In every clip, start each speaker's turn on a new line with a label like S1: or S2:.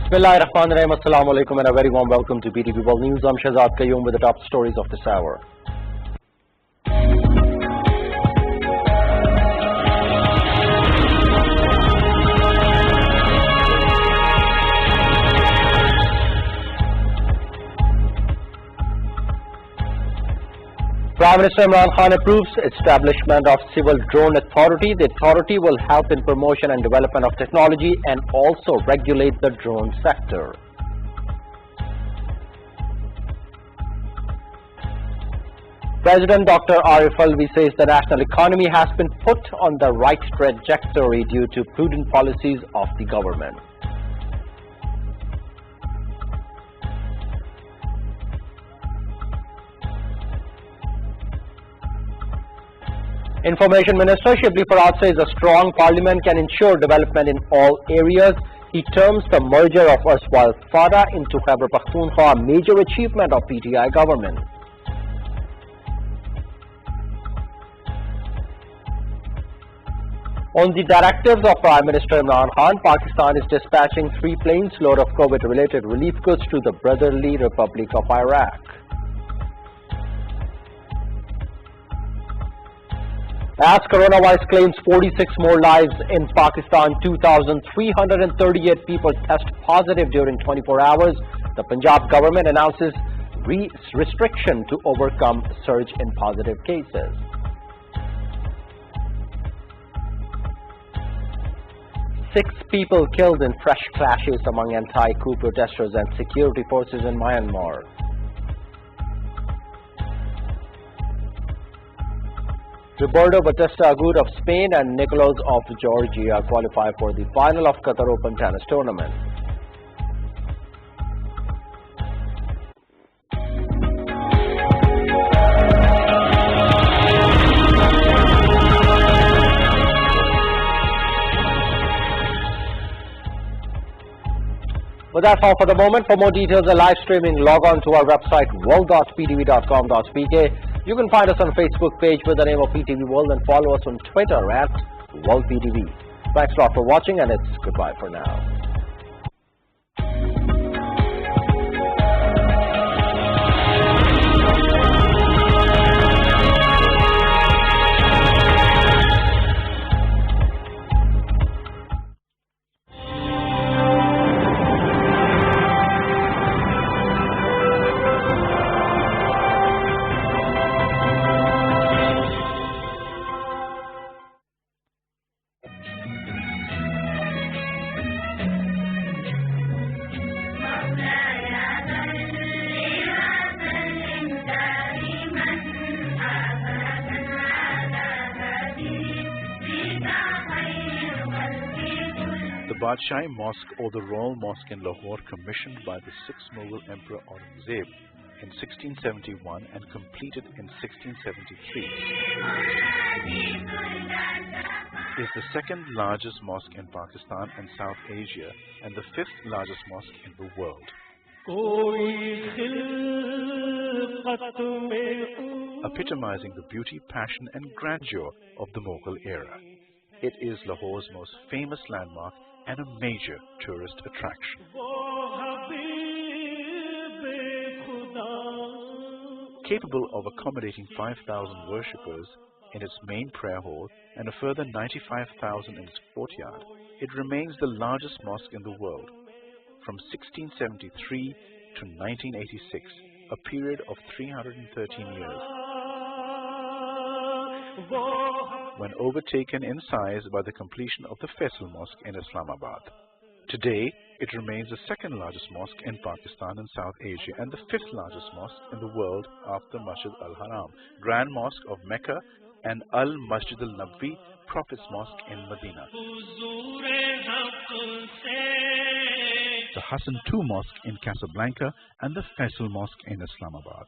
S1: Bismillahirrahmanirrahim. Assalamu alaikum and a very warm welcome to PTV World News. I'm Shahzad Qayyum with the top stories of this hour. Prime Minister Imran Khan approves establishment of Civil Drone Authority. The authority will help in promotion and development of technology and also regulate the drone sector. President Dr. Arif Alvi says the national economy has been put on the right trajectory due to prudent policies of the government. Information Minister Shibli Farad says a strong parliament can ensure development in all areas. He terms the merger of erstwhile FADA into Khyber Pakhtunkhwa a major achievement of PTI government. On the directives of Prime Minister Imran Khan, Pakistan is dispatching 3 planes load of COVID-related relief goods to the brotherly Republic of Iraq. As coronavirus claims 46 more lives in Pakistan, 2,338 people test positive during 24 hours. The Punjab government announces restriction to overcome surge in positive cases. Six people killed in fresh clashes among anti-coup protesters and security forces in Myanmar. Roberto Bautista Agut of Spain and Nicolas of Georgia qualify for the final of Qatar Open tennis tournament. But that's all for the moment. For more details and live streaming, log on to our website world.ptv.com.pk. You can find us on Facebook page with the name of PTV World and follow us on Twitter at WorldPTV. Thanks a lot for watching and it's goodbye for now.
S2: The Badshai Mosque or the Royal Mosque in Lahore, commissioned by the 6th Mughal Emperor Aurangzeb in 1671 and completed in 1673, is the second largest mosque in Pakistan and South Asia and the 5th largest mosque in the world. Epitomizing the beauty, passion and grandeur of the Mughal era. It is Lahore's most famous landmark and a major tourist attraction. Capable of accommodating 5,000 worshippers in its main prayer hall and a further 95,000 in its courtyard, it remains the largest mosque in the world. From 1673 to 1986, a period of 313 years. When overtaken in size by the completion of the Faisal Mosque in Islamabad. Today, it remains the second largest mosque in Pakistan and South Asia and the 5th largest mosque in the world after Masjid al-Haram, Grand Mosque of Mecca and Al-Masjid al-Nabawi, Prophet's Mosque in Medina. The Hassan II Mosque in Casablanca and the Faisal Mosque in Islamabad.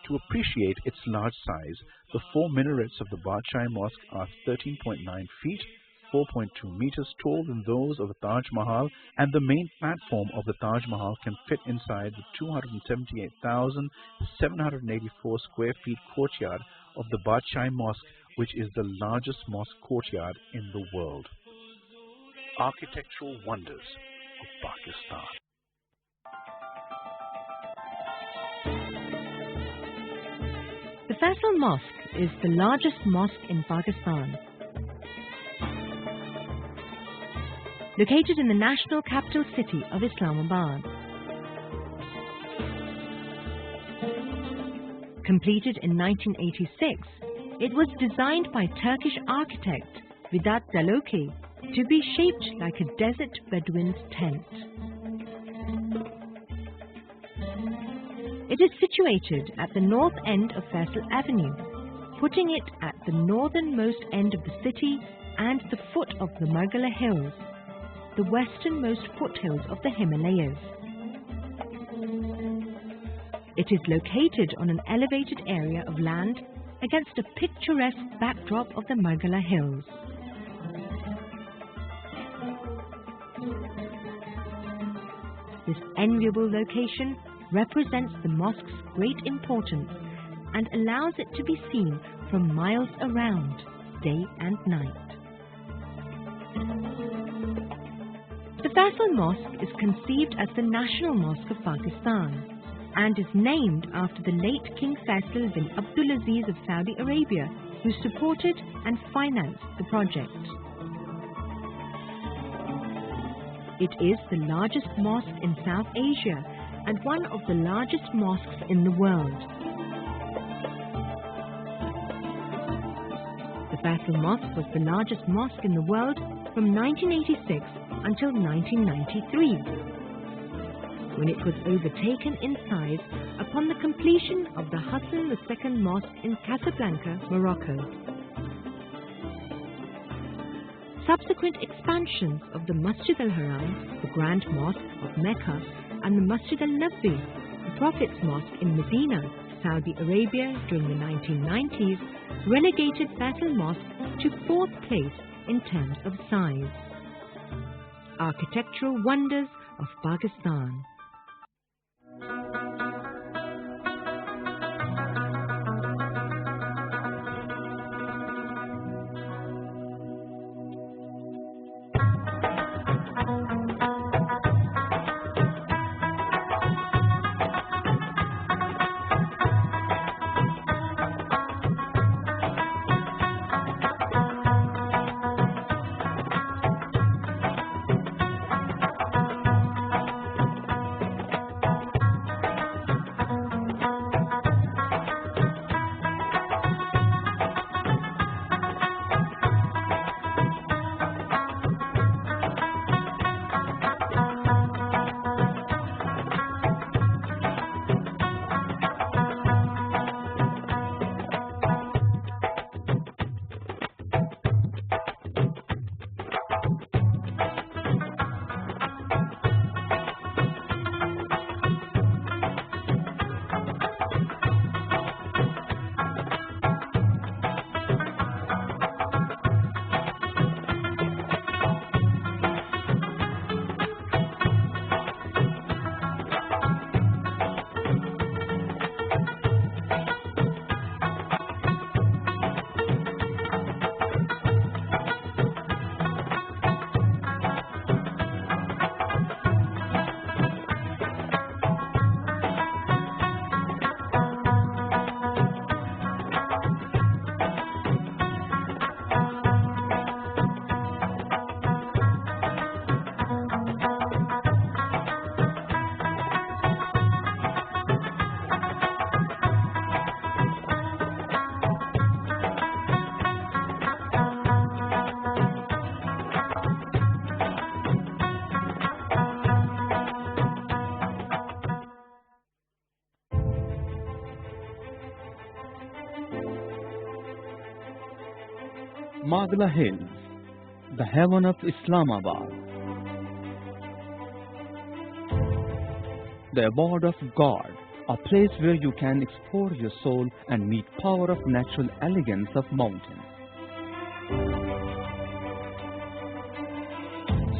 S2: To appreciate its large size, the 4 minarets of the Badshai Mosque are 13.9 feet, 4.2 meters tall than those of the Taj Mahal, and the main platform of the Taj Mahal can fit inside the 278,784 square feet courtyard of the Badshai Mosque, which is the largest mosque courtyard in the world. Architectural wonders of Pakistan.
S3: The Faisal Mosque is the largest mosque in Pakistan. Located in the national capital city of Islamabad. Completed in 1986, it was designed by Turkish architect Vedat Daloki to be shaped like a desert Bedouin's tent. It is situated at the north end of Faisal Avenue, putting it at the northernmost end of the city and the foot of the Margala Hills, the westernmost foothills of the Himalayas. It is located on an elevated area of land against a picturesque backdrop of the Margala Hills. This enviable location represents the mosque's great importance and allows it to be seen from miles around, day and night. The Faisal Mosque is conceived as the national mosque of Pakistan and is named after the late King Faisal bin Abdulaziz of Saudi Arabia, who supported and financed the project. It is the largest mosque in South Asia and one of the largest mosques in the world. The Faisal Mosque was the largest mosque in the world from 1986 until 1993, when it was overtaken in size upon the completion of the Hassan II Mosque in Casablanca, Morocco. Subsequent expansions of the Masjid al-Haram, the Grand Mosque of Mecca, and the Masjid al-Nabi, the Prophet's Mosque in Medina, Saudi Arabia during the 1990s, relegated Faisal Mosque to 4th place in terms of size. Architectural wonders of Pakistan.
S4: Margala Hills, the heaven of Islamabad. The abode of God, a place where you can explore your soul and meet power of natural elegance of mountains.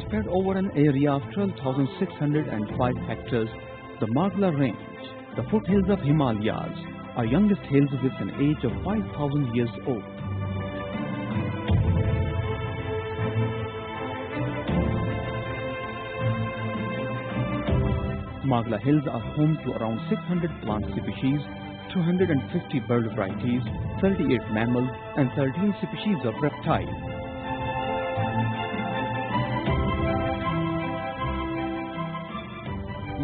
S4: Spread over an area of 12,605 hectares, the Margala Range, the foothills of Himalayas, are youngest hills with an age of 5,000 years old. Margla Hills are home to around 600 plant species, 250 bird varieties, 38 mammals and 13 species of reptiles.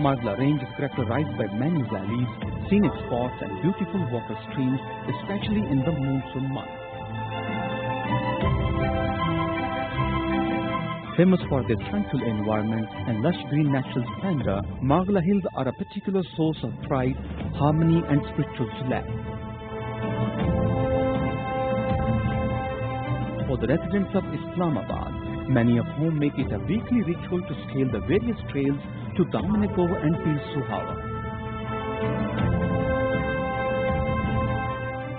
S4: Margla Range is characterized by many valleys, scenic spots and beautiful water streams, especially in the monsoon months. Famous for their tranquil environment and lush green natural splendor, Margla Hills are a particular source of pride, harmony and spiritual delight. For the residents of Islamabad, many of whom make it a weekly ritual to scale the various trails to Damanikovo and Pir Suhara.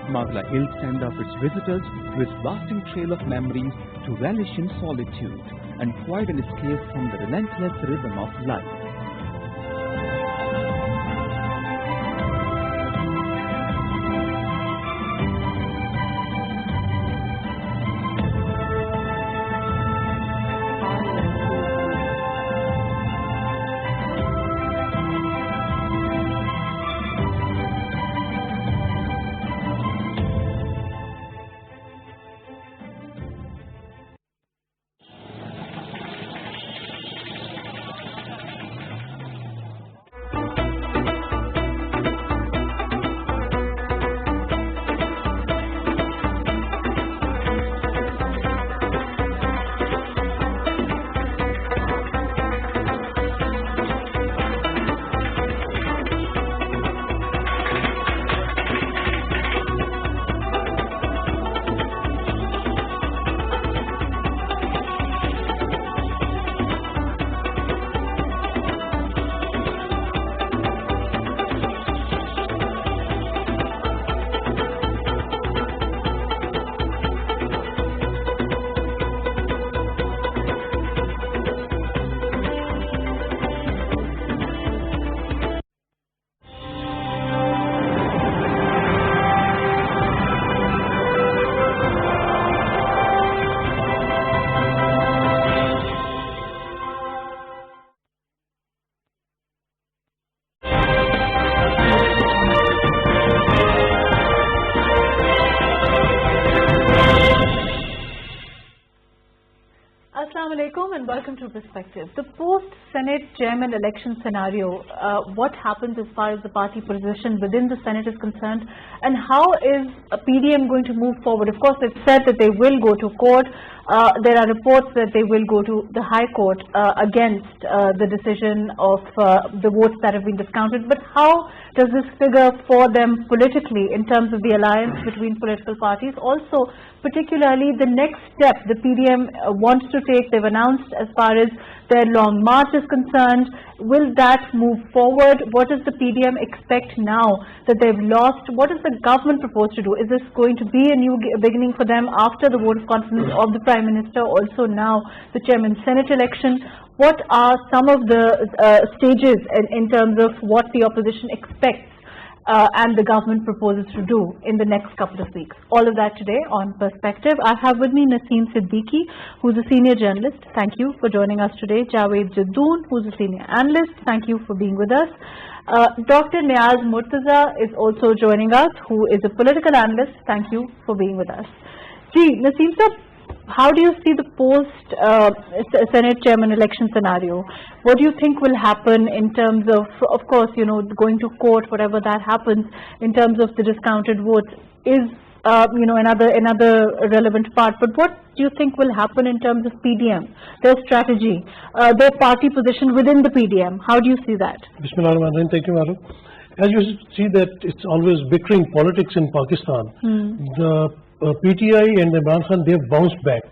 S4: Margla Hills send off its visitors to its lasting trail of memories to relish in solitude and provide an escape from the relentless rhythm of life.
S5: And welcome to Perspective. The post-Senate chairman election scenario, what happens as far as the party position within the Senate is concerned, and how is PDM going to move forward? Of course, they've said that they will go to court. There are reports that they will go to the High Court against the decision of the votes that have been discounted. But how does this figure for them politically in terms of the alliance between political parties? Also, particularly the next step the PDM wants to take, they've announced as far as their long march is concerned. Will that move forward? What does the PDM expect now that they've lost? What does the government propose to do? Is this going to be a new beginning for them after the vote of confidence of the Prime Minister, also now the Chairman Senate election? What are some of the stages in terms of what the opposition expects and the government proposes to do in the next couple of weeks? All of that today on Perspective. I have with me Naseem Siddiqui, who's a senior journalist. Thank you for joining us today. Javed Jaddoon, who's a senior analyst. Thank you for being with us. Dr. Niaz Murtaza is also joining us, who is a political analyst. Thank you for being with us. Naseem sir, how do you see the post-Senate chairman election scenario? What do you think will happen in terms of course, going to court, whatever that happens, in terms of the discounted votes is, another relevant part. But what do you think will happen in terms of PDM, their strategy, their party position within the PDM? How do you see that?
S6: Bismillahirrahmanirrahim. Thank you, Mahrukh. As you see that it's always bickering politics in Pakistan. The PTI and Imran Khan, they have bounced back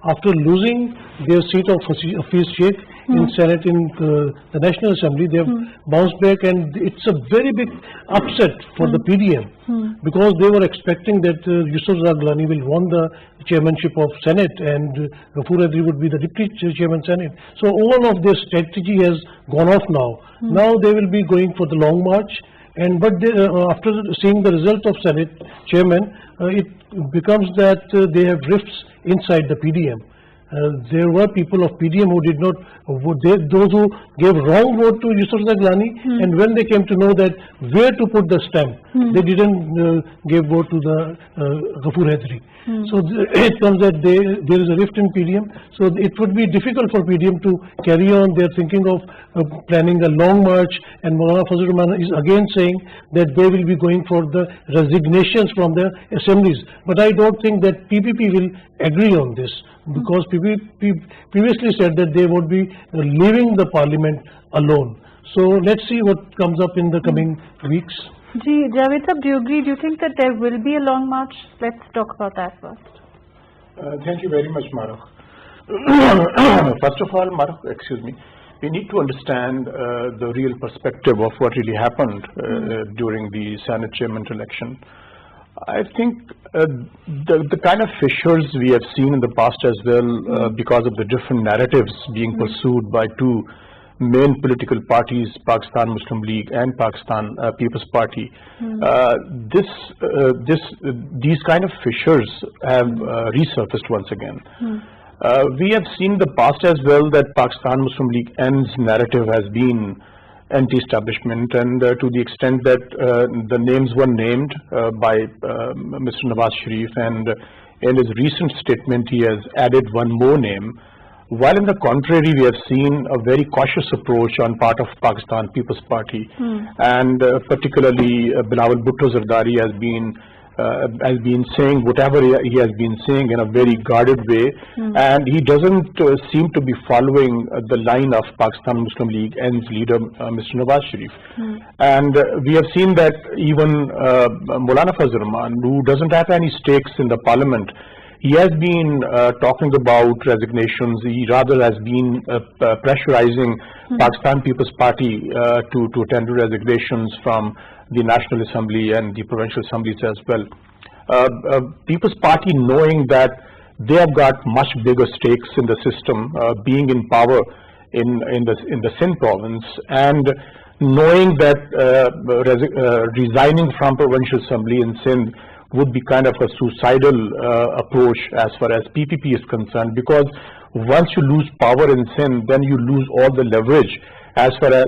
S6: after losing their seat of Hafiz Sheikh in Senate in the National Assembly. They have bounced back, and it's a very big upset for the PDM because they were expecting that Yusuf Zaghlani will won the chairmanship of Senate and Ghafoor Adri would be the deputy chairman Senate. So all of their strategy has gone off now. Now they will be going for the long march. But after seeing the result of Senate chairman, it becomes that they have rifts inside the PDM. there were people of PDM who did not vote, those who gave wrong vote to Yusuf Zaglani, and when they came to know that where to put the stamp, they didn't give vote to the Ghafoor Haidari. So it comes that there is a rift in PDM, so it would be difficult for PDM to carry on. They are thinking of planning a long march, and Maulana Fazlur Rahman is again saying that they will be going for the resignations from the assemblies. But I don't think that PPP will agree on this, because PPP previously said that they would be leaving the parliament alone. So let's see what comes up in the coming weeks.
S5: Javed Sahab, do you agree? Do you think that there will be a long march? Let's talk about that first.
S7: Thank you very much, Mahrukh. First of all, Mahrukh, excuse me, we need to understand the real perspective of what really happened during the Senate chairman election. I think the kind of fissures we have seen in the past as well, because of the different narratives being pursued by two main political parties, Pakistan Muslim League and Pakistan People's Party, these kind of fissures have resurfaced once again. We have seen in the past as well that Pakistan Muslim League N's narrative has been anti-establishment, and to the extent that the names were named by Mr. Nawaz Sharif, and in his recent statement he has added one more name. While in the contrary, we have seen a very cautious approach on part of Pakistan People's Party, and particularly Bilawal Bhutto Zardari has been saying whatever he has been saying in a very guarded way, and he doesn't seem to be following the line of Pakistan Muslim League and its leader, Mr. Nawaz Sharif. And we have seen that even Maulana Fazlur Rahman, who doesn't have any stakes in the parliament, he has been talking about resignations. He rather has been pressurizing Pakistan People's Party to tender resignations from the National Assembly and the provincial assemblies as well. People's Party, knowing that they have got much bigger stakes in the system, being in power in the Sindh province, and knowing that resigning from provincial assembly in Sindh would be kind of a suicidal approach as far as PPP is concerned, because once you lose power in Sindh, then you lose all the leverage as far as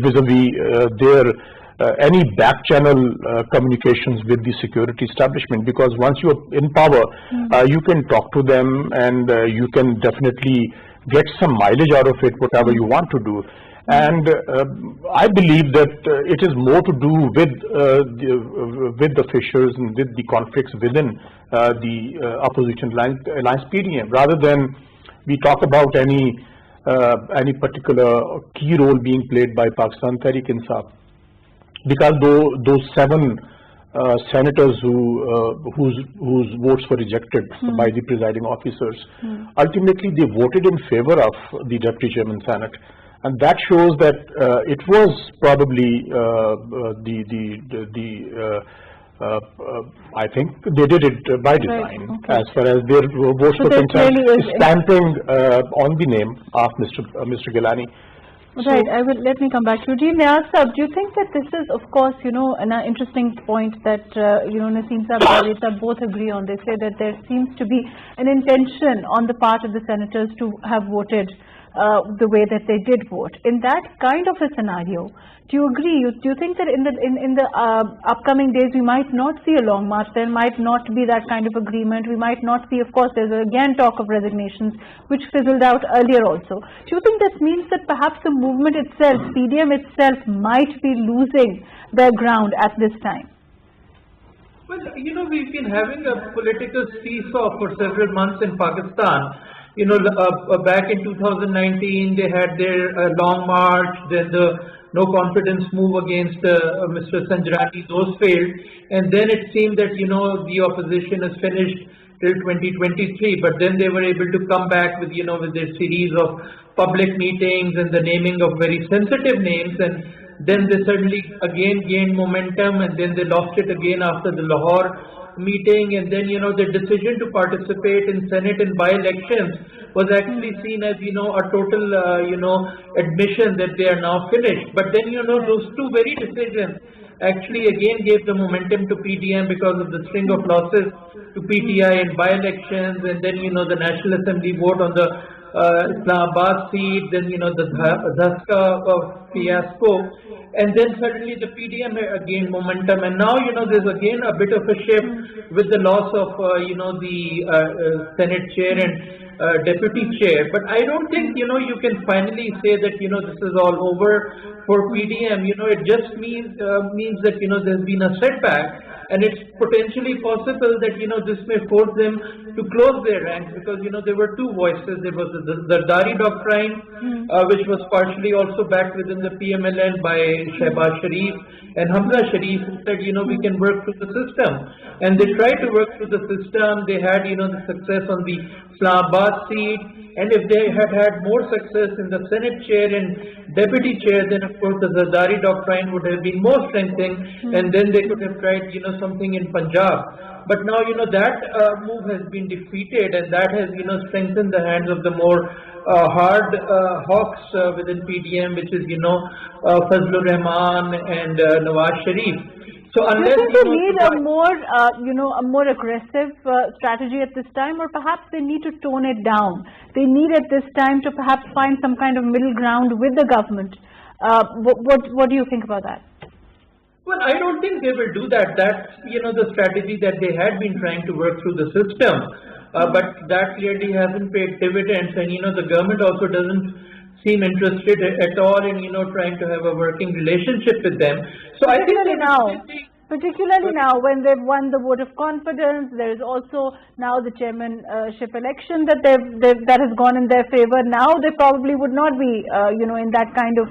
S7: vis-a-vis their any back channel communications with the security establishment, because once you are in power, you can talk to them, and you can definitely get some mileage out of it, whatever you want to do. And I believe that it is more to do with the fissures and with the conflicts within the opposition alliance PDM, rather than we talk about any particular key role being played by Pakistan Tehreek-e-Insaf. Because those 7 senators whose votes were rejected by the presiding officers, ultimately they voted in favor of the Deputy Chairman Senate. And that shows that it was probably I think they did it by design, as far as their votes were concerned, stamping on the name of Mr. Gilani.
S5: Right, let me come back to you. Niyaz Sahab, do you think that this is, of course, an interesting point that, Naseem Sahab and Javed Sahab both agree on. They say that there seems to be an intention on the part of the senators to have voted the way that they did vote. In that kind of a scenario, do you agree? Do you think that in the upcoming days we might not see a long march? There might not be that kind of agreement. We might not see, of course, there's again talk of resignations, which fizzled out earlier also. Do you think that means that perhaps the movement itself, PDM itself, might be losing their ground at this time?
S8: Well, we've been having a political seesaw for several months in Pakistan. Back in 2019, they had their long march, then the no confidence move against Mr. Sanjrani, those failed. And then it seemed that, the opposition is finished till 2023, but then they were able to come back with, with their series of public meetings and the naming of very sensitive names, and then they suddenly again gained momentum, and then they lost it again after the Lahore meeting, and then the decision to participate in Senate and by-elections was actually seen as a total admission that they are now finished. But then those two very decisions actually again gave the momentum to PDM because of the string of losses to PTI in by-elections, and then the National Assembly vote on the Islamabad seat, then the Dhaska fiasco, and then suddenly the PDM gained momentum, and now there's again a bit of a shift with the loss of the Senate chair and deputy chair. But I don't think you can finally say that this is all over for PDM. It just means that there's been a setback, and it's potentially possible that this may force them to close their ranks, because there were two voices. There was the Zardari doctrine, which was partially also backed within the PMLN by Shehbaz Sharif and Hamza Sharif, who said we can work through the system, and they tried to work through the system. They had the success on the Islamabad seat, and if they had had more success in the Senate chair and deputy chair, then of course the Zardari doctrine would have been more strengthened, and then they could have tried something in Punjab. But now that move has been defeated, and that has strengthened the hands of the more hard hawks within PDM, which is Fazlur Rahman and Nawaz Sharif. So unless
S5: they need a more aggressive strategy at this time, or perhaps they need to tone it down. They need at this time to perhaps find some kind of middle ground with the government. What do you think about that?
S8: Well, I don't think they will do that. That's the strategy that they had been trying to work through the system, but that clearly hasn't paid dividends, and the government also doesn't seem interested at all in trying to have a working relationship with them. So I think
S5: particularly now when they've won the vote of confidence, there is also now the chairmanship election that that has gone in their favor. Now they probably would not be in that kind of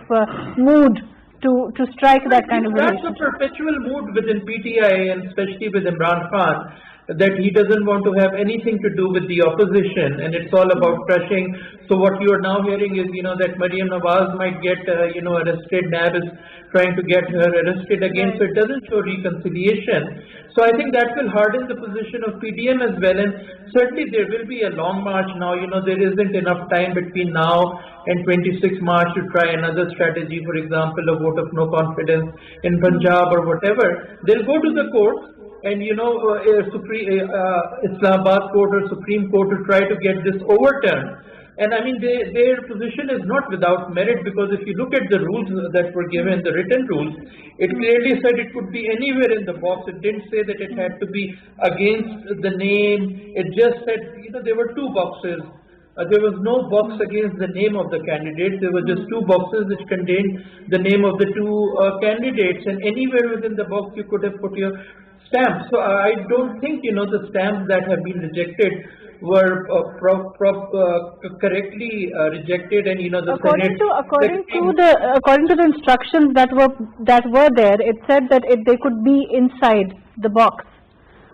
S5: mood to strike that kind of relationship.
S8: That's a perpetual mood within PTI, and especially with Imran Khan, that he doesn't want to have anything to do with the opposition, and it's all about crushing. So what you are now hearing is that Maryam Nawaz might get arrested. NAB is trying to get her arrested again, so it doesn't show reconciliation. So I think that will harden the position of PDM as well, and certainly there will be a long march now. There isn't enough time between now and 26 March to try another strategy, for example a vote of no confidence in Punjab or whatever. They'll go to the courts, and Islamabad court or Supreme Court to try to get this overturned. And I mean, their position is not without merit, because if you look at the rules that were given, the written rules, it clearly said it could be anywhere in the box. It didn't say that it had to be against the name. It just said, there were two boxes. There was no box against the name of the candidate. There were just two boxes which contained the name of the two candidates, and anywhere within the box you could have put your stamp. So I don't think the stamps that have been rejected were correctly rejected, and
S5: according to the instructions that were there, it said that they could be inside the box.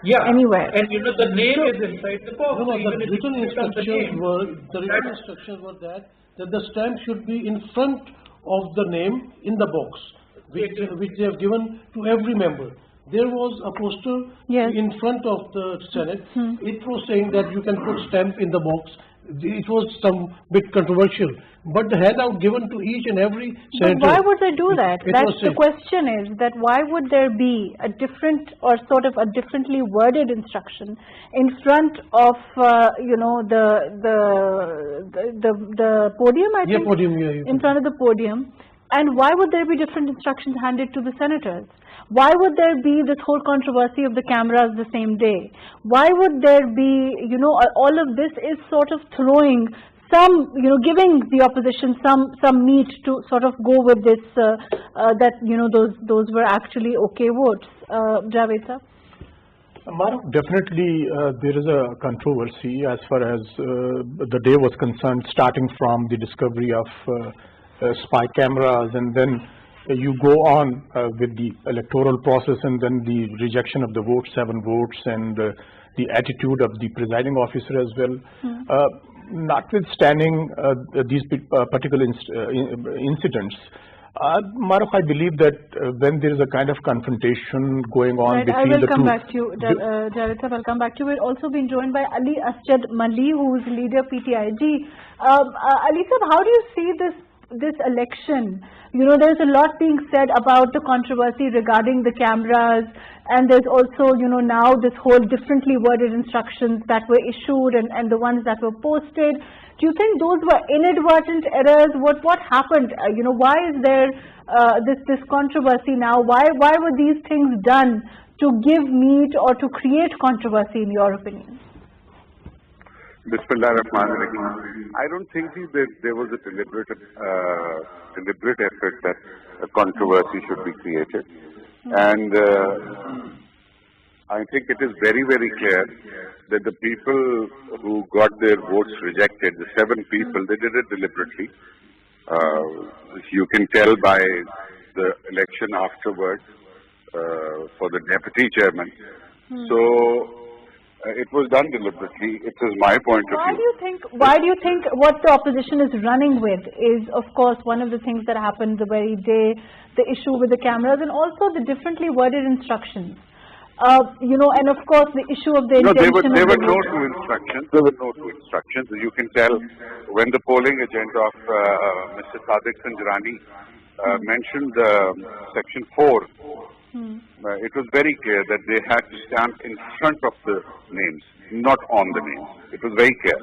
S8: Yeah,
S5: anywhere.
S8: And the name is inside the box.
S6: No, the written instructions were that the stamp should be in front of the name in the box, which they have given to every member. There was a poster in front of the Senate. It was saying that you can put stamp in the box. It was some bit controversial, but the handout given to each and every senator.
S5: But why would they do that? That's the question, is that why would there be a different or sort of a differently worded instruction in front of the podium? I think
S6: podium.
S5: In front of the podium. And why would there be different instructions handed to the senators? Why would there be this whole controversy of the cameras the same day? Why would there be, all of this is sort of throwing some, giving the opposition some meat to sort of go with this, that, those were actually okay votes. Javed sir?
S7: Mahrukh, definitely there is a controversy as far as the day was concerned, starting from the discovery of spy cameras, and then you go on with the electoral process, and then the rejection of the vote, 7 votes, and the attitude of the presiding officer as well. Notwithstanding these particular incidents, Mahrukh, I believe that when there is a kind of confrontation going on between the two...
S5: I'll come back to you, Javed sir, I'll come back to you. We're also being joined by Ali Asjad Mali, who is leader PTIG. Ali sir, how do you see this this election, there's a lot being said about the controversy regarding the cameras, and there's also, now this whole differently worded instructions that were issued and the ones that were posted. Do you think those were inadvertent errors? What happened? Why is there this controversy now? Why were these things done to give meat or to create controversy, in your opinion?
S9: Bismillah ar-Rahman ar-Rahim. I don't think that there was a deliberate effort that a controversy should be created. And I think it is very, very clear that the people who got their votes rejected, the 7 people, they did it deliberately. You can tell by the election afterwards for the deputy chairman. So it was done deliberately. It is my point of view.
S5: Why do you think what the opposition is running with is, of course, one of the things that happened the very day, the issue with the cameras, and also the differently worded instructions. And of course the issue of the intention.
S9: There were no 2 instructions. There were no 2 instructions. You can tell when the polling agent of Mr. Sadiq Sanjarani mentioned section 4. It was very clear that they had to stamp in front of the names, not on the names. It was very clear.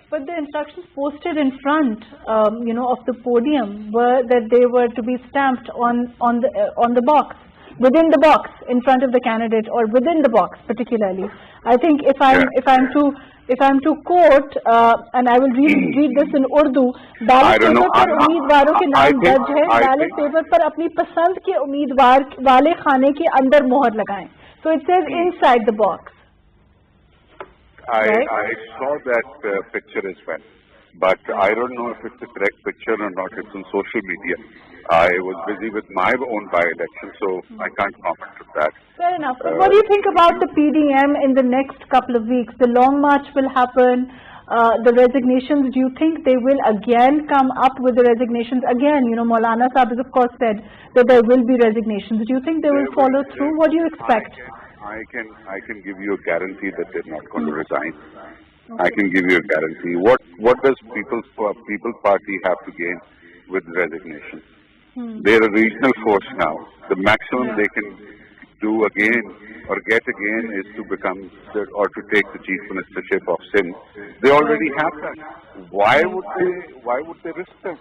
S5: But the instructions posted in front, of the podium were that they were to be stamped on the box, within the box, in front of the candidate, or within the box particularly. I think if I'm to quote, and I will read this in Urdu, ballot paper पर उम्मीदवारों के नाम दर्ज है, ballot paper पर अपनी पसंद के उम्मीदवार वाले खाने के अंदर मोहर लगाएं. So it says inside the box.
S9: I saw that picture as well, but I don't know if it's the correct picture or not. It's on social media. I was busy with my own by-election, so I can't comment on that.
S5: Fair enough. So what do you think about the PDM in the next couple of weeks? The long march will happen. The resignations, do you think they will again come up with the resignations? Again, Maulana Sahib has of course said that there will be resignations. Do you think they will follow through? What do you expect?
S9: I can give you a guarantee that they're not going to resign. I can give you a guarantee. What does People's Party have to gain with resignation? They're a regional force now. The maximum they can do again or get again is to become or to take the chief ministership of Sindh. They already have that. Why would they risk that?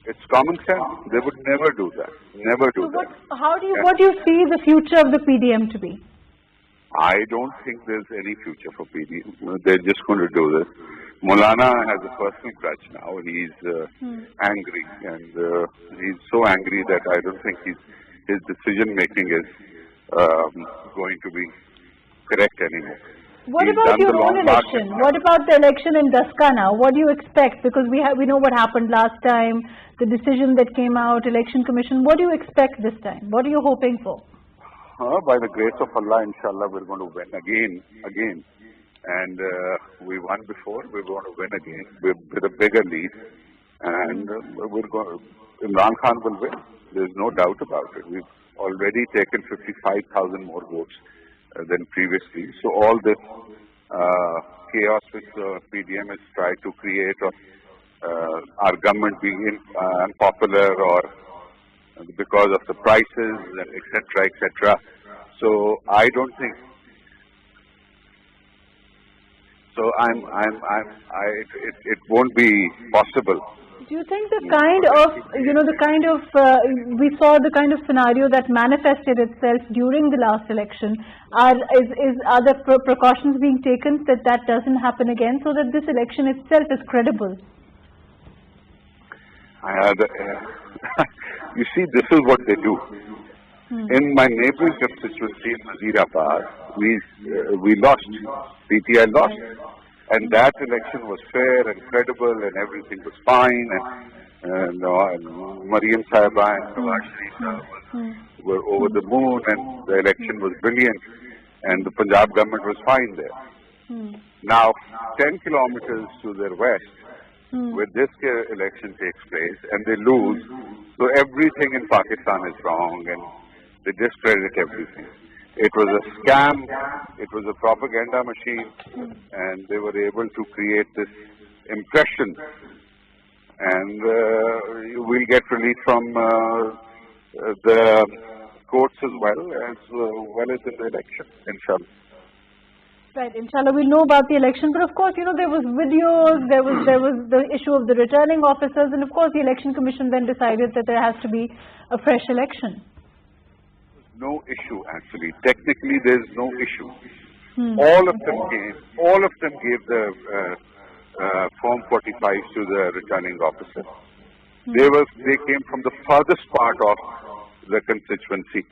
S9: It's common sense. They would never do that. Never do that.
S5: What do you see the future of the PDM to be?
S9: I don't think there's any future for PDM. They're just going to do this. Maulana has a personal grudge now. He's angry, and he's so angry that I don't think his decision making is going to be correct anymore.
S5: What about your own election? What about the election in Daska now? What do you expect? Because we know what happened last time, the decision that came out, Election Commission. What do you expect this time? What are you hoping for?
S9: By the grace of Allah, inshallah, we're going to win again. And we won before, we're going to win again with a bigger lead. And Imran Khan will win. There's no doubt about it. We've already taken 55,000 more votes than previously. So all this chaos which PDM has tried to create of our government being unpopular or because of the prices and etc. So I don't think. So it won't be possible.
S5: Do you think we saw the kind of scenario that manifested itself during the last election? Are the precautions being taken that doesn't happen again, so that this election itself is credible?
S9: You see, this is what they do. In my neighboring constituency in Nazirabad, we lost. PTI lost. And that election was fair and credible and everything was fine. And Mariam Sahiba and Nawaz Sharif were over the moon and the election was brilliant. And the Punjab government was fine there. Now, 10 kilometers to their west, where this election takes place and they lose, so everything in Pakistan is wrong and they discredit everything. It was a scam, it was a propaganda machine, and they were able to create this impression and we'll get relief from the courts as well as in the election, inshallah.
S5: Right, inshallah, we'll know about the election, but of course, you know, there was videos, there was the issue of the returning officers, and of course the Election Commission then decided that there has to be a fresh election.
S9: No issue, actually. Technically, there's no issue. All of them gave the Form 45s to the returning officer. They came from the farthest part of the constituency.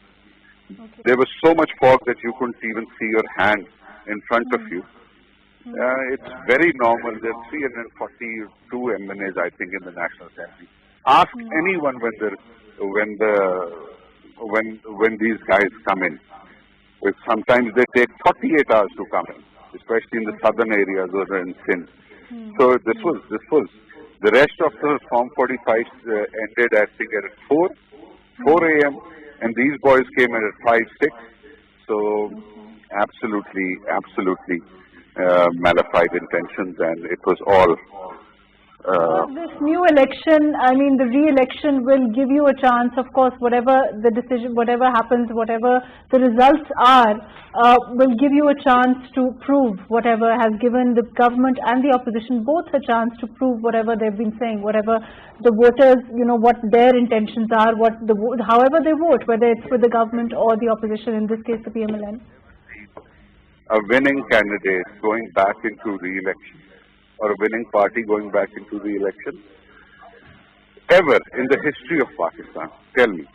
S5: Okay.
S9: There was so much fog that you couldn't even see your hand in front of you. It's very normal. There are 342 MNAs, I think, in the National Assembly. Ask anyone when these guys come in. Sometimes they take 48 hours to come in, especially in the southern areas or in Sindh. So this was the rest of the Form 45s ended, I think, at 4 a.m. and these boys came in at 5, 6. So absolutely malified intentions, and it was all.
S5: This new election, I mean, the re-election will give you a chance, of course, whatever the decision, whatever happens, whatever the results are, will give you a chance to prove whatever, has given the government and the opposition both a chance to prove whatever they've been saying, whatever the voters, you know, what their intentions are, however they vote, whether it's with the government or the opposition, in this case the PMLN.
S9: A winning candidate going back into re-election, or a winning party going back into the election, ever in the history of Pakistan? Tell me.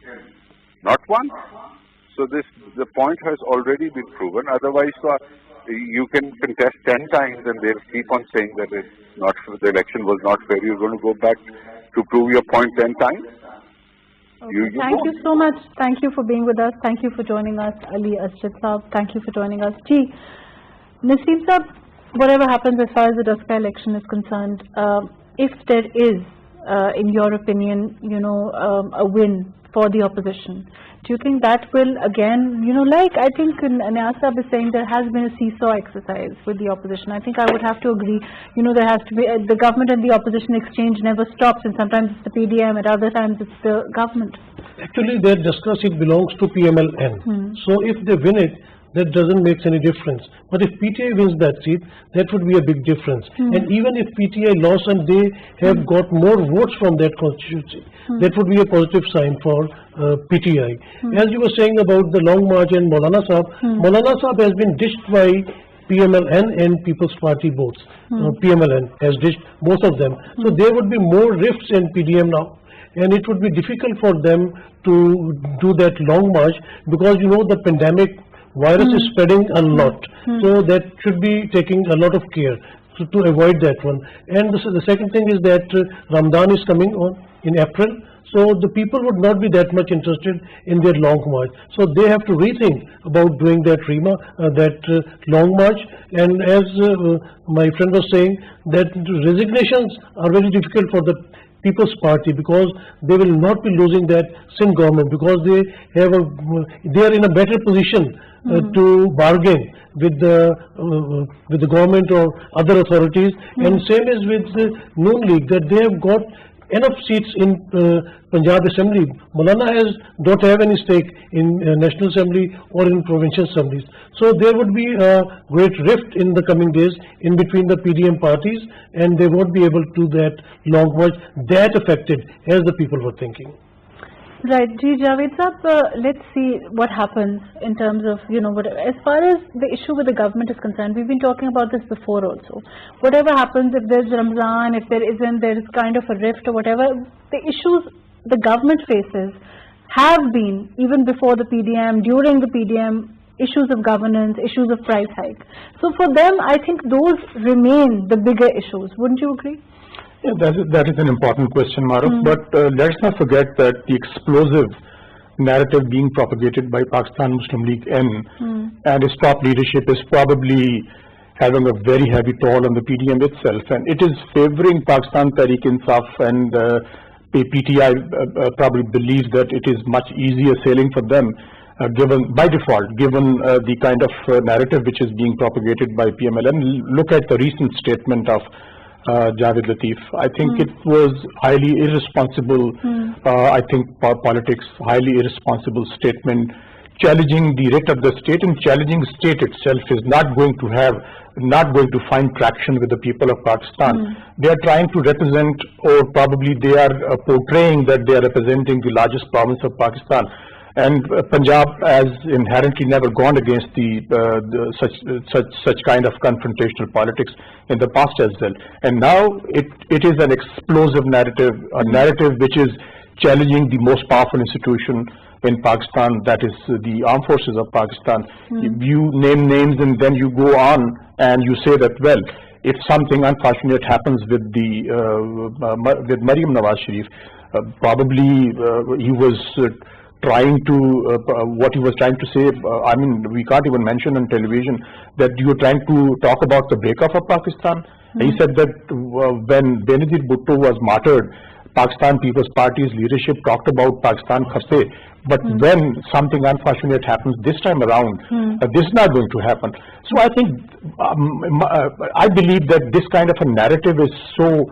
S9: Not one? So the point has already been proven. Otherwise, you can contest 10 times and they'll keep on saying that the election was not fair. You're going to go back to prove your point 10 times?
S5: Okay. Thank you so much. Thank you for being with us. Thank you for joining us, Ali Asjad Saab. Thank you for joining us. Naseem Saab, whatever happens as far as the Daska election is concerned, if there is, in your opinion, you know, a win for the opposition, do you think that will again, you know, like I think Niasab is saying, there has been a seesaw exercise with the opposition. I think I would have to agree, you know, there has to be, the government and the opposition exchange never stops, and sometimes it's the PDM, at other times it's the government.
S6: Actually, their Daska seat belongs to PMLN. So if they win it, that doesn't make any difference. But if PTI wins that seat, that would be a big difference. And even if PTI lost and they have got more votes from that constituency, that would be a positive sign for PTI. As you were saying about the Long March and Maulana Saab has been ditched by PMLN and People's Party both. PMLN has ditched both of them. So there would be more rifts in PDM now. And it would be difficult for them to do that long march, because you know the pandemic virus is spreading a lot, so that should be taking a lot of care to avoid that one. And the second thing is that Ramadan is coming on in April, so the people would not be that much interested in their long march. So they have to rethink about doing that long march. And as my friend was saying, that resignations are very difficult for the People's Party, because they will not be losing that Sindh government, because they are in a better position to bargain with the government or other authorities. And same is with the Noon League, that they have got enough seats in Punjab Assembly. Maulana don't have any stake in National Assembly or in provincial assemblies. So there would be a great rift in the coming days in between the PDM parties, and they won't be able to do that long march that effective as the people were thinking.
S5: Right, Javed Saab, let's see what happens in terms of, you know, as far as the issue with the government is concerned. We've been talking about this before also. Whatever happens, if there's Ramzan, if there isn't, there is kind of a rift or whatever, the issues the government faces have been, even before the PDM, during the PDM, issues of governance, issues of price hike. So for them, I think those remain the bigger issues. Wouldn't you agree?
S7: Yeah, that is an important question, Mahrukh. But let's not forget that the explosive narrative being propagated by Pakistan Muslim League N and its top leadership is probably having a very heavy toll on the PDM itself, and it is favoring Pakistan Tehreek-e-Insaf, and PTI probably believes that it is much easier sailing for them, given by default, given the kind of narrative which is being propagated by PMLN. Look at the recent statement of Javed Latif. I think it was highly irresponsible, I think politics, highly irresponsible statement, challenging the writ of the state, and challenging state itself is not going to find traction with the people of Pakistan. They are trying to represent, or probably they are portraying that they are representing the largest province of Pakistan. And Punjab has inherently never gone against such kind of confrontational politics in the past as well. And now it is an explosive narrative, a narrative which is challenging the most powerful institution in Pakistan, that is the armed forces of Pakistan. You name names and then you go on and you say that, well, if something unfortunate happens with with Maryam Nawaz Sharif, probably he was trying to, what he was trying to say, I mean, we can't even mention on television that you were trying to talk about the breakup of Pakistan. He said that when Benazir Bhutto was martyred, Pakistan People's Party's leadership talked about Pakistan Khaste, but when something unfortunate happens this time around, this is not going to happen. So I think, I believe that this kind of a narrative is so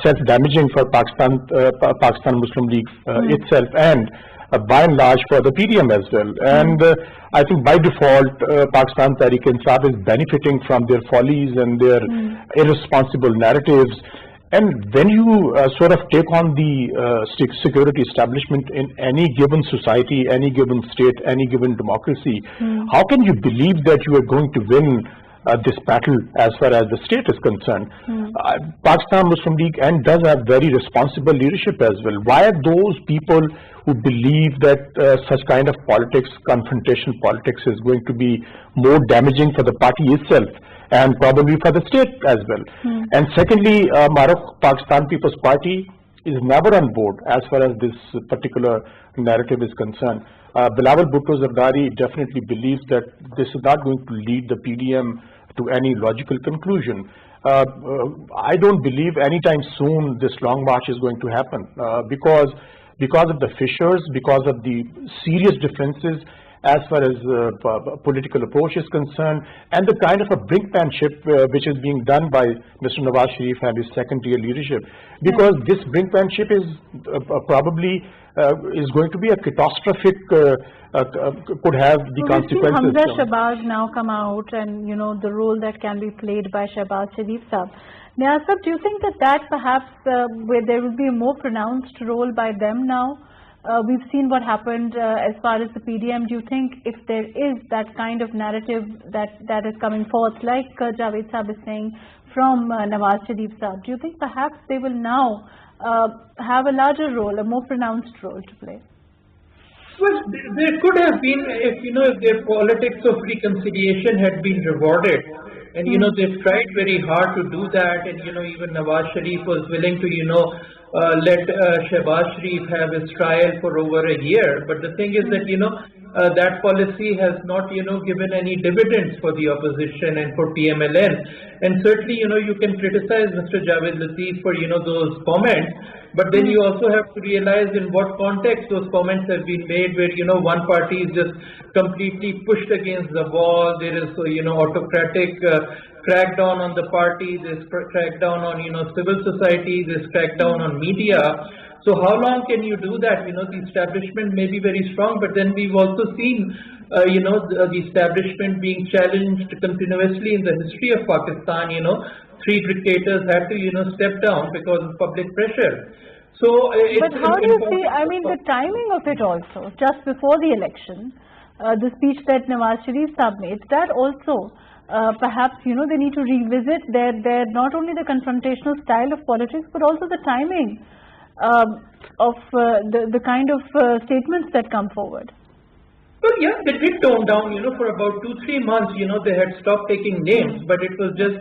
S7: self-damaging for Pakistan Muslim League itself, and by and large for the PDM as well. And I think by default, Pakistan Tehreek-e-Insaf is benefiting from their follies and their irresponsible narratives. And when you sort of take on the security establishment in any given society, any given state, any given democracy, how can you believe that you are going to win this battle as far as the state is concerned? Pakistan Muslim League and does have very responsible leadership as well. Why are those people who believe that such kind of politics, confrontation politics, is going to be more damaging for the party itself and probably for the state as well? And secondly, Mahrukh, Pakistan People's Party is never on board as far as this particular narrative is concerned. Bilawal Bhutto Zardari definitely believes that this is not going to lead the PDM to any logical conclusion. I don't believe anytime soon this long march is going to happen because of the fissures, because of the serious differences as far as political approach is concerned, and the kind of a brinkmanship which is being done by Mr. Nawaz Sharif and his second-tier leadership. Because this brinkmanship is probably is going to be a catastrophic, could have the consequences.
S5: We've seen Hamza Shahbaz now come out, and the role that can be played by Shahbaz Sharif Sahab. Niyaz Sahab, do you think that perhaps where there will be a more pronounced role by them now? We've seen what happened as far as the PDM. Do you think if there is that kind of narrative that is coming forth, like Javed Sahab is saying, from Nawaz Sharif Sahab, do you think perhaps they will now have a larger role, a more pronounced role to play?
S8: Well, there could have been, if their politics of reconciliation had been rewarded. And they've tried very hard to do that, and even Nawaz Sharif was willing to let Shahbaz Sharif have his trial for over a year. But the thing is that that policy has not given any dividends for the opposition and for PMLN. And certainly you can criticize Mr. Javed Latif for those comments, but then you also have to realize in what context those comments have been made, where one party is just completely pushed against the wall. There is autocratic crackdown on the party, there's crackdown on civil society, there's crackdown on media. So how long can you do that? The establishment may be very strong, but then we've also seen the establishment being challenged continuously in the history of Pakistan. Three dictators had to step down because of public pressure. So
S5: but how do you see, I mean, the timing of it also, just before the election, the speech that Nawaz Sharif Sahab made, that also perhaps they need to revisit their not only the confrontational style of politics, but also the timing of the kind of statements that come forward.
S8: Well, yeah, they did tone down, for about 2-3 months, they had stopped taking names, but it was just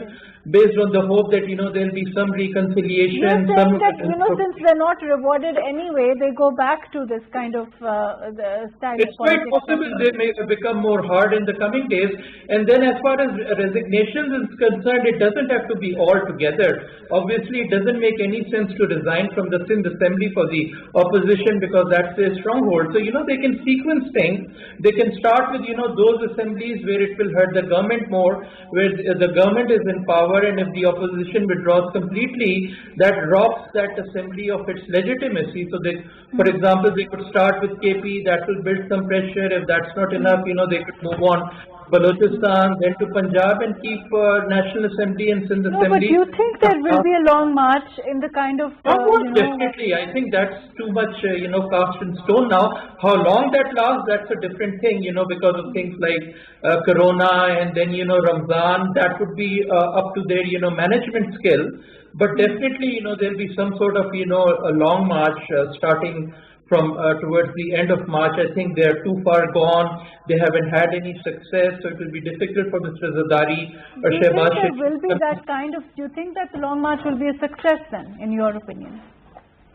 S8: based on the hope that, there'll be some reconciliation.
S5: You're saying that, since they're not rewarded anyway, they go back to this kind of the style
S8: It's
S5: of politics.
S8: quite possible they may become more hard in the coming days. And then as far as resignations is concerned, it doesn't have to be all together. Obviously, it doesn't make any sense to resign from the Sindh Assembly for the opposition, because that's their stronghold. So, they can sequence things. They can start with, those assemblies where it will hurt the government more, where the government is in power, power, and if the opposition withdraws completely, that robs that assembly of its legitimacy. So they, for example, they could start with KP, that will build some pressure. If that's not enough, they could move on Balochistan, then to Punjab, and keep National Assembly and Sindh
S5: No, but
S8: Assembly.
S5: do you think there will be a long march in the kind of,
S8: Definitely, I think that's too much, cast in stone now. How long that lasts, that's a different thing, because of things like Corona and then, Ramzan. That would be up to their, management skill. But definitely, there'll be some sort of, a long march starting from towards the end of March. I think they are too far gone. They haven't had any success, so it will be difficult for Mr. Zardari or Shehbaz
S5: Sharif. Will be that kind of, do you think that the long march will be a success then, in your opinion?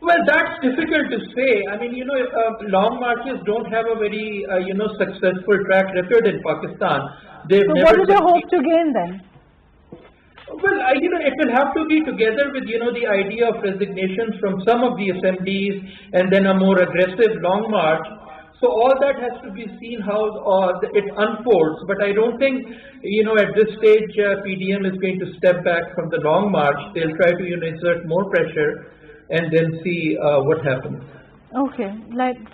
S8: Well, that's difficult to say. I mean, long marches don't have a very, successful track record in Pakistan.
S5: So what is your hope to gain then?
S8: Well, it will have to be together with, the idea of resignations from some of the assemblies and then a more aggressive long march. So all that has to be seen how it unfolds. But I don't think, at this stage, PDM is going to step back from the long march. They'll try to, exert more pressure and then see what happens.
S5: Okay,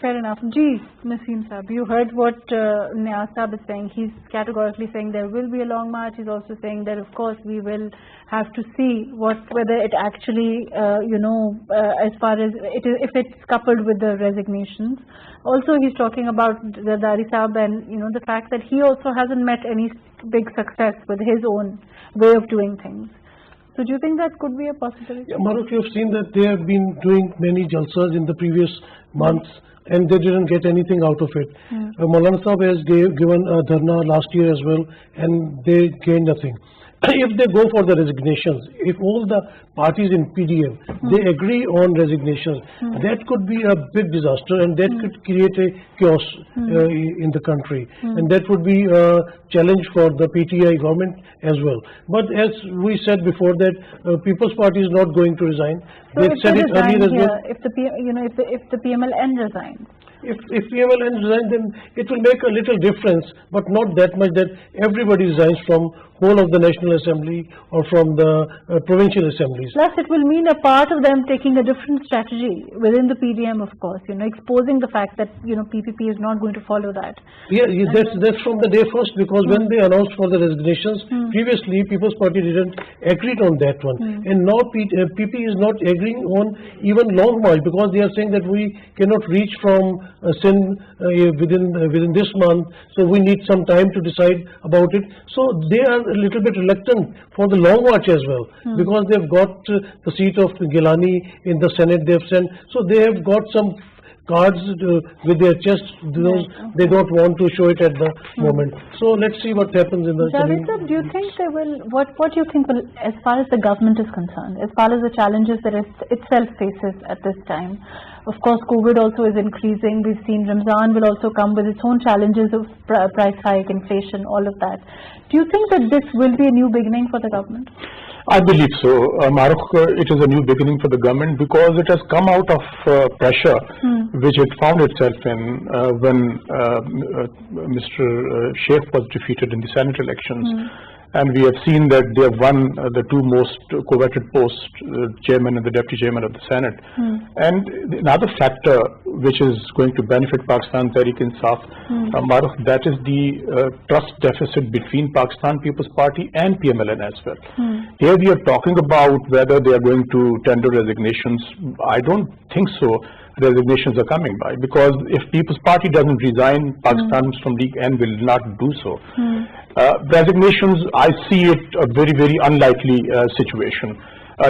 S5: fair enough. Gee, Naseem Saab, you heard what Niaz Saab is saying. He's categorically saying there will be a long march. He's also saying that, of course, we will have to see whether it actually, as far as if it's coupled with the resignations. Also, he's talking about Zardari Saab and, the fact that he also hasn't met any big success with his own way of doing things. So do you think that could be a possibility?
S6: Yeah, Mahrukh, you have seen that they have been doing many jalsas in the previous months and they didn't get anything out of it. Maulana Sahab has given a dharna last year as well and they gained nothing. If they go for the resignations, if all the parties in PDM, they agree on resignations, that could be a big disaster and that could create a chaos in the country. And that would be a challenge for the PTI government as well. But as we said before that People's Party is not going to resign.
S5: So
S6: they said it earlier as well.
S5: If the PMLN resigns.
S6: If PMLN resigns, then it will make a little difference, but not that much that everybody resigns from whole of the National Assembly or from the provincial assemblies.
S5: Plus, it will mean a part of them taking a different strategy within the PDM, of course, exposing the fact that, PPP is not going to follow that.
S6: Yeah, that's from the day first, because when they announced for the resignations, previously People's Party didn't agree on that one. And now PP is not agreeing on even long march, because they are saying that we cannot reach from Sindh within this month, so we need some time to decide about it. So they are a little bit reluctant for the long march as well, because they've got the seat of Gilani in the Senate they've sent, so they have got some cards with their chest. They don't want to show it at the moment. So let's see what happens in the
S5: Javed sir, do you think they will, what do you think will, as far as the government is concerned, as far as the challenges that it itself faces at this time? Of course, COVID also is increasing. We've seen Ramzan will also come with its own challenges of price hike, inflation, all of that. Do you think that this will be a new beginning for the government?
S7: I believe so. Mahrukh, it is a new beginning for the government because it has come out of pressure which it found itself in when Mr. Sheikh was defeated in the Senate elections. And we have seen that they have won the two most coveted posts, chairman and the deputy chairman of the Senate. And another factor which is going to benefit Pakistan Tehreek-e-Insaf, Mahrukh, that is the trust deficit between Pakistan People's Party and PMLN as well. Here we are talking about whether they are going to tender resignations. I don't think so. Resignations are coming by, because if People's Party doesn't resign, Pakistan Muslim League N will not do so. Resignations, I see it a very, very unlikely situation.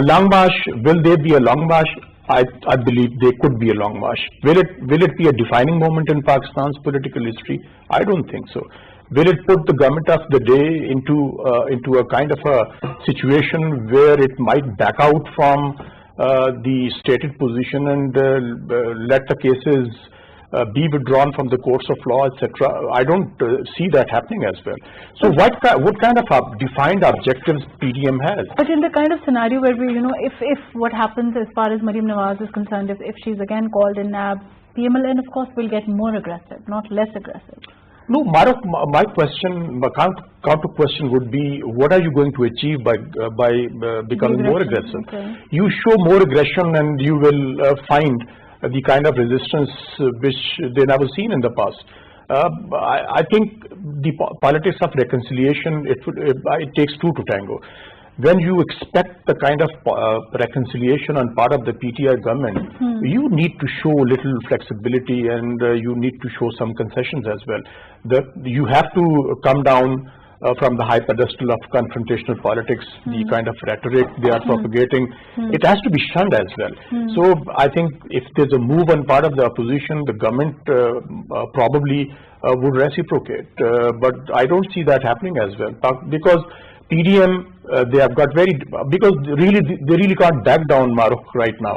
S7: Long march, will there be a long march? I believe there could be a long march. Will it be a defining moment in Pakistan's political history? I don't think so. Will it put the government of the day into a kind of a situation where it might back out from the stated position and let the cases be withdrawn from the courts of law, etc.? I don't see that happening as well. So what kind of defined objectives PDM has?
S5: But in the kind of scenario where we, if what happens as far as Maryam Nawaz is concerned, if she's again called in NAB, PMLN of course will get more aggressive, not less aggressive.
S7: No, Mahrukh, my question, my counter question would be, what are you going to achieve by becoming more aggressive?
S5: Okay.
S7: You show more aggression and you will find the kind of resistance which they never seen in the past. I think the politics of reconciliation, it takes two to tango. When you expect the kind of reconciliation on part of the PTI government, you need to show little flexibility and you need to show some concessions as well. You have to come down from the high pedestal of confrontational politics, the kind of rhetoric they are propagating. It has to be shunned as well. So I think if there's a move on part of the opposition, the government probably would reciprocate. But I don't see that happening as well, because PDM, they have got because they really can't back down, Mahrukh, right now.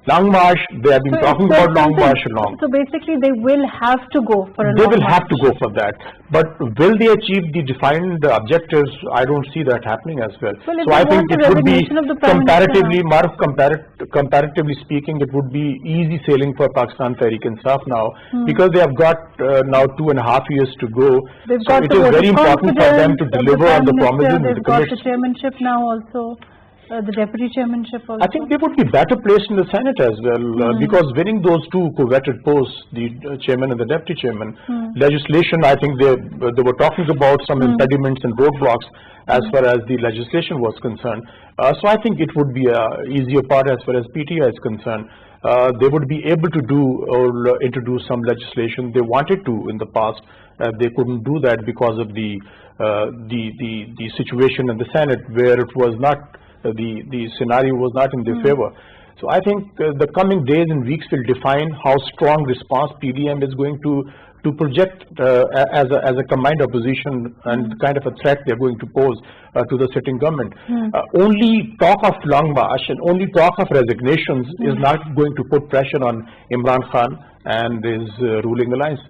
S7: Long March, they have been talking about Long March long.
S5: So basically they will have to go for a
S7: They
S5: long
S7: will have
S5: march.
S7: to go for that. But will they achieve the defined objectives? I don't see that happening as well.
S5: Well, if
S7: So
S5: they
S7: I think
S5: want
S7: it
S5: the
S7: would be,
S5: resignation of the Prime
S7: comparatively,
S5: Minister
S7: Mahrukh, comparatively speaking, it would be easy sailing for Pakistan Tehreek-e-Insaf now, because they have got now 2.5 years to go.
S5: They've
S7: So
S5: got
S7: it
S5: the
S7: is
S5: vote
S7: very
S5: of
S7: important for them to
S5: confidence of
S7: deliver
S5: the
S7: on the
S5: Prime
S7: promises
S5: Minister.
S7: and the
S5: They've got the
S7: commits.
S5: chairmanship now also, the deputy chairmanship also.
S7: I think they would be better placed in the Senate as well, because winning those two coveted posts, the chairman and the deputy chairman, legislation, I think they were talking about some impediments and roadblocks as far as the legislation was concerned. So I think it would be a easier part as far as PTI is concerned. They would be able to do or introduce some legislation they wanted to in the past. They couldn't do that because of the situation in the Senate, where it was not the scenario was not in their favor. So I think the coming days and weeks will define how strong response PDM is going to project as a combined opposition and the kind of a threat they're going to pose to the sitting government. Only talk of long march and only talk of resignations is not going to put pressure on Imran Khan and his ruling alliance.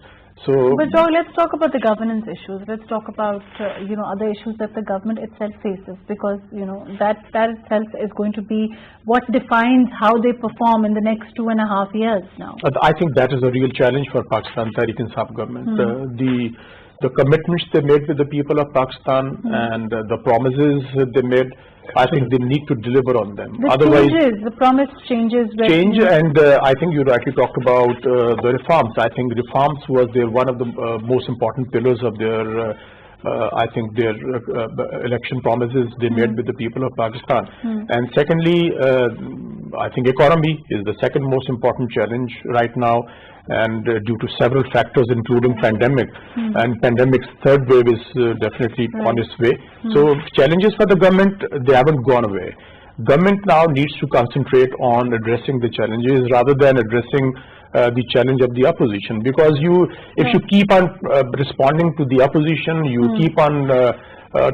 S7: So,
S5: But let's talk about the governance issues. Let's talk about other issues that the government itself faces, because that itself is going to be what defines how they perform in the next 2.5 years now.
S7: I think that is a real challenge for Pakistan Tehreek-e-Insaf government. The commitments they made with the people of Pakistan and the promises they made, I think they need to deliver on them. Otherwise,
S5: The promised changes.
S7: and I think you rightly talked about the reforms. I think reforms was one of the most important pillars of their I think their election promises they made with the people of Pakistan. And secondly, I think economy is the second most important challenge right now, and due to several factors including pandemic, and pandemic's third wave is definitely on its way. So challenges for the government, they haven't gone away. Government now needs to concentrate on addressing the challenges rather than addressing the challenge of the opposition, because if you keep on responding to the opposition, you keep on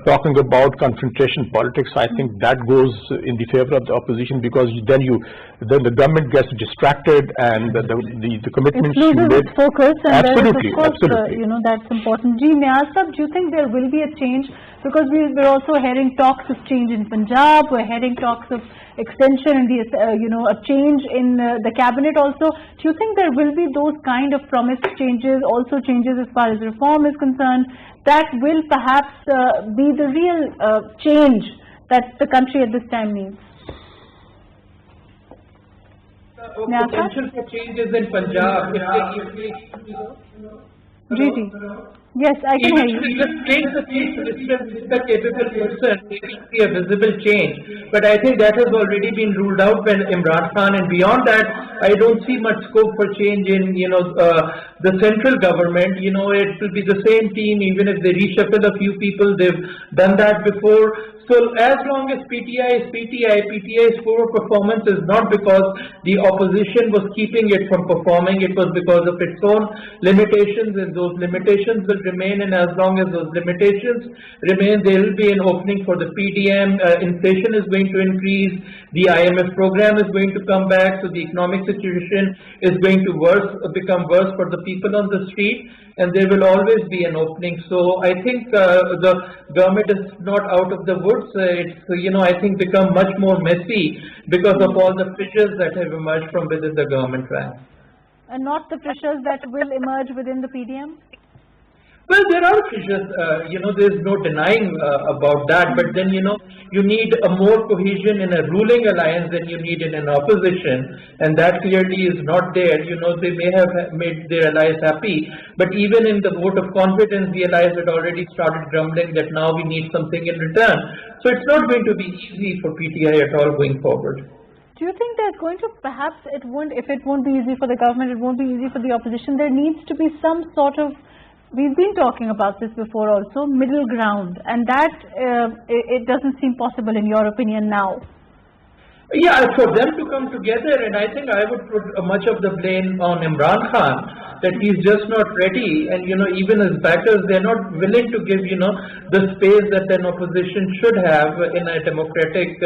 S7: talking about confrontation politics, I think that goes in the favor of the opposition, because then the government gets distracted and the commitments you
S5: loses
S7: made.
S5: its focus, and
S7: Absolutely,
S5: that is, of course,
S7: absolutely.
S5: that's important. Ji, may I ask, do you think there will be a change? Because we're also hearing talks of change in Punjab, we're hearing talks of extension in the, a change in the cabinet also. Do you think there will be those kind of promised changes, also changes as far as reform is concerned, that will perhaps be the real change that the country at this time needs?
S8: Potential for changes in Punjab.
S5: Gigi. Yes, I can hear you.
S8: If the chief minister is a capable person, we will see a visible change. But I think that has already been ruled out by Imran Khan, and beyond that, I don't see much scope for change in the central government. It will be the same team, even if they reshuffle a few people. They've done that before. So as long as PTI is PTI, PTI's poor performance is not because the opposition was keeping it from performing. It was because of its own limitations, and those limitations will remain. And as long as those limitations remain, there will be an opening for the PDM. Inflation is going to increase. The IMF program is going to come back. So the economic situation is going to become worse for the people on the street. And there will always be an opening. So I think the government is not out of the woods. It's I think become much more messy because of all the fissures that have emerged from within the government ranks.
S5: And not the pressures that will emerge within the PDM?
S8: Well, there are fissures, there's no denying about that, but then, you need a more cohesion in a ruling alliance than you need in an opposition, and that clearly is not there. They may have made their allies happy, but even in the vote of confidence, the allies had already started grumbling that now we need something in return. So it's not going to be easy for PTI at all going forward.
S5: Do you think there's going to, perhaps if it won't be easy for the government, it won't be easy for the opposition, there needs to be some sort of, we've been talking about this before also, middle ground, and that it doesn't seem possible in your opinion now.
S8: Yeah, for them to come together, and I think I would put much of the blame on Imran Khan, that he's just not ready, and even his backers, they're not willing to give the space that an opposition should have in a democratic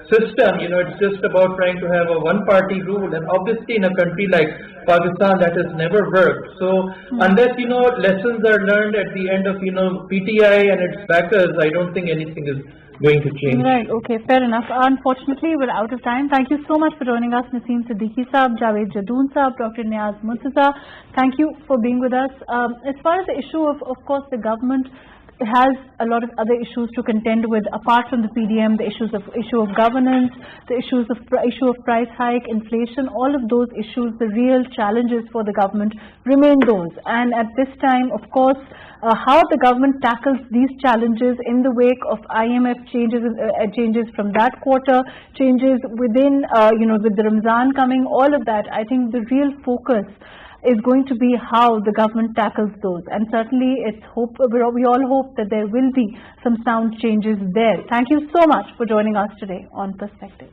S8: system. It's just about trying to have a one-party rule, and obviously in a country like Pakistan that has never worked. So unless lessons are learned at the end of PTI and its backers, I don't think anything is going to change.
S5: Right, okay, fair enough. Unfortunately, we're out of time. Thank you so much for joining us, Naseem Siddiqui Saab, Javed Jadoon Saab, Dr. Niaz Murtaza. Thank you for being with us. As far as the issue of course, the government has a lot of other issues to contend with apart from the PDM, the issue of governance, the issue of price hike, inflation, all of those issues, the real challenges for the government remain those. And at this time, of course, how the government tackles these challenges in the wake of IMF changes from that quarter, changes within, with the Ramzan coming, all of that, I think the real focus is going to be how the government tackles those, and certainly we all hope that there will be some sound changes there. Thank you so much for joining us today on Perspective.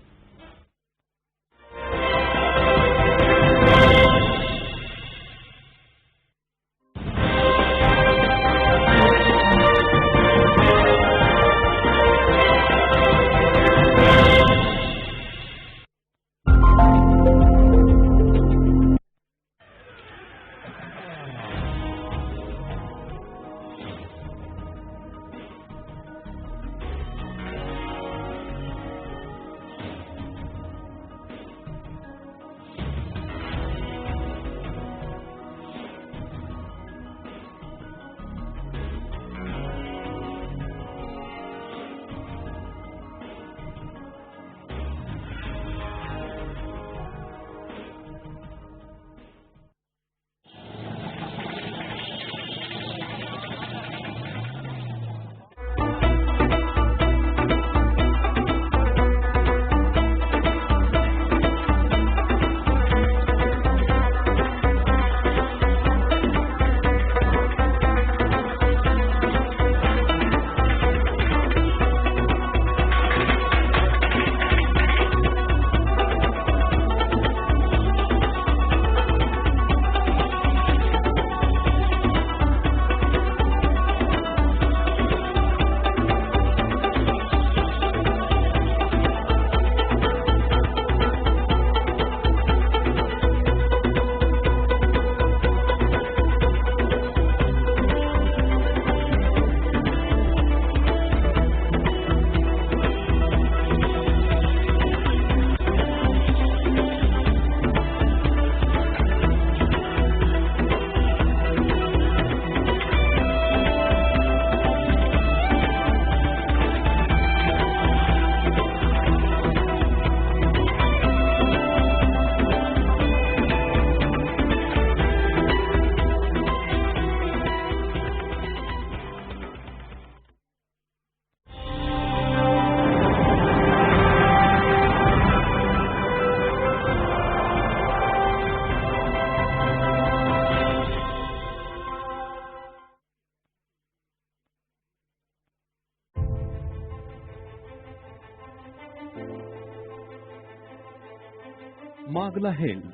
S4: Magla Hills,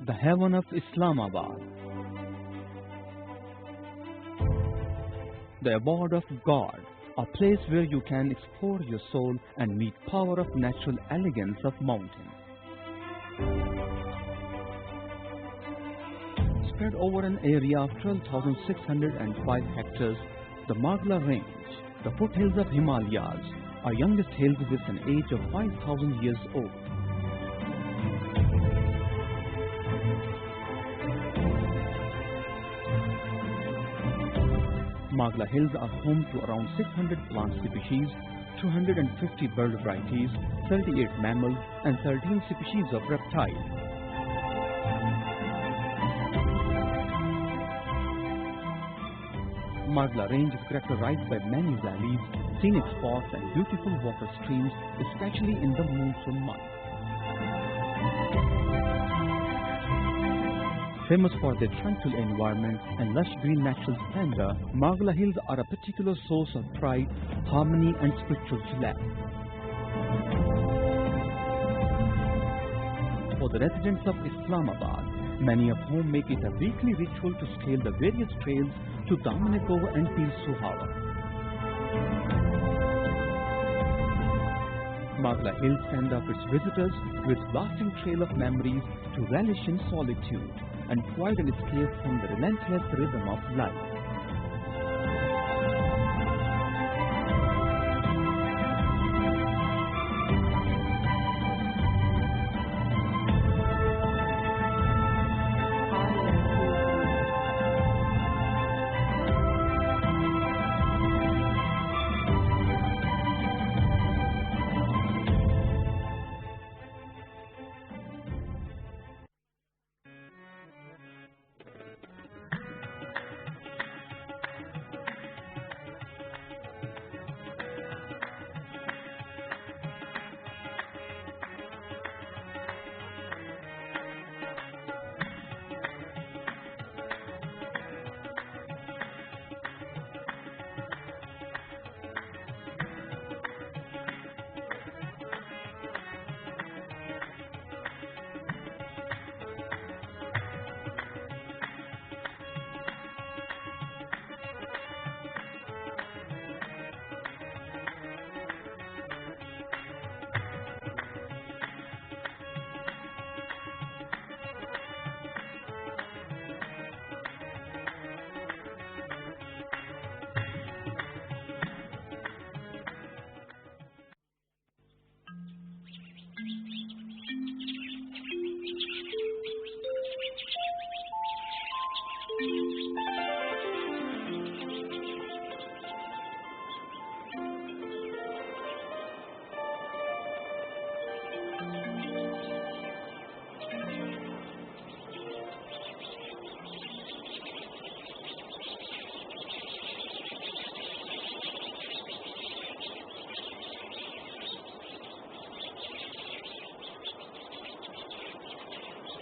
S4: the heaven of Islamabad. The abode of God, a place where you can explore your soul and meet power of natural elegance of mountains. Spread over an area of 12,605 hectares, the Magla Range, the foothills of Himalayas, are youngest hills with an age of 5,000 years old. Magla Hills are home to around 600 plant species, 250 bird varieties, 38 mammals and 13 species of reptiles. Magla Range is characterized by many valleys, scenic spots and beautiful water streams, especially in the monsoon months. Famous for their tranquil environment and lush green natural splendor, Magla Hills are a particular source of pride, harmony and spiritual delight. For the residents of Islamabad, many of whom make it a weekly ritual to scale the various trails to Damanikovo and Pir Suhava. Magla Hills send up its visitors with lasting trail of memories to relish in solitude and provide an escape from the relentless rhythm of life.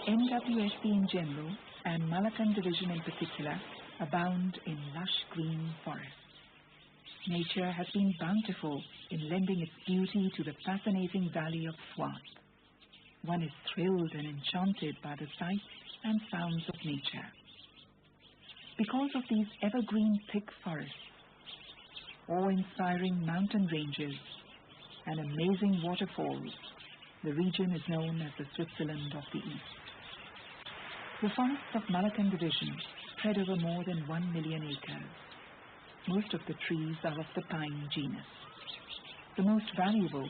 S10: NWSP in general, and Malakand Division in particular, abound in lush green forests. Nature has been bountiful in lending its beauty to the fascinating valley of Swat. One is thrilled and enchanted by the sights and sounds of nature. Because of these evergreen thick forests, awe-inspiring mountain ranges, and amazing waterfalls, the region is known as the Switzerland of the East. The forests of Malakand Division spread over more than 1 million acres. Most of the trees are of the pine genus. The most valuable